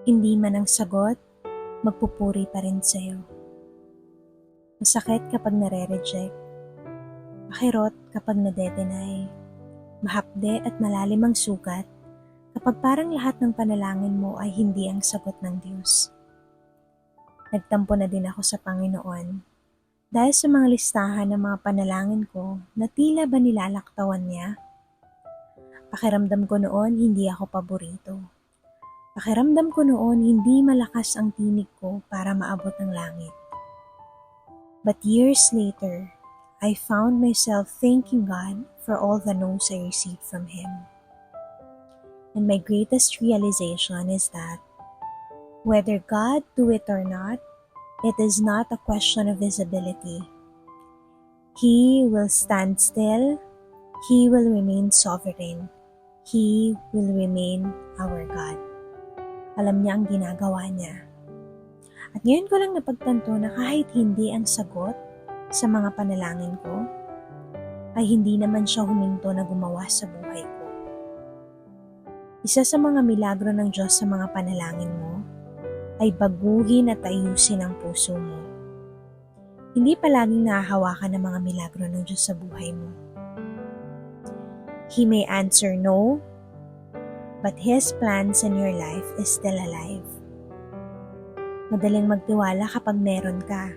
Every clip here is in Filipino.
Hindi man ang sagot, magpupuri pa rin sa'yo. Masakit kapag nare-reject, makirot kapag nade-deny, mahapde at malalim ang sugat kapag parang lahat ng panalangin mo ay hindi ang sagot ng Diyos. Nagtampo na din ako sa Panginoon dahil sa mga listahan ng mga panalangin ko na tila ba nilalaktawan niya. Pakiramdam ko noon hindi ako paborito. Pakiramdam ko noon hindi malakas ang tinig ko para maabot ang langit. But years later, I found myself thanking God for all the no's I received from Him. And my greatest realization is that whether God do it or not, it is not a question of visibility. He will stand still. He will remain sovereign. He will remain our God. Alam niya ang ginagawa niya. At ngayon ko lang napagtanto na kahit hindi ang sagot sa mga panalangin ko, ay hindi naman siya huminto na gumawa sa buhay ko. Isa sa mga milagro ng Diyos sa mga panalangin mo ay baguhin at ayusin ang puso mo. Hindi palaging nahahawakan ng mga milagro ng Diyos sa buhay mo. He may answer no, but His plans in your life is still alive. Madaling magtiwala kapag meron ka.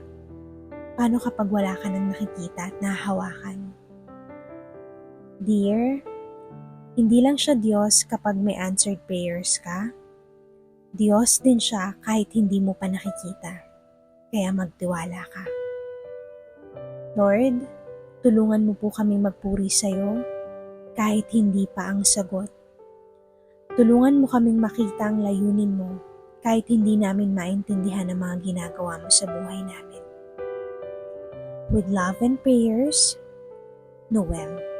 Paano kapag wala ka nang nakikita at nahahawakan? Dear, hindi lang siya Diyos kapag may answered prayers ka. Diyos din siya kahit hindi mo pa nakikita. Kaya magtiwala ka. Lord, tulungan mo po kaming magpuri sa'yo kahit hindi pa ang sagot. Tulungan mo kaming makita ang layunin mo kahit hindi namin maintindihan ang mga ginagawa mo sa buhay namin. With love and prayers, Noel.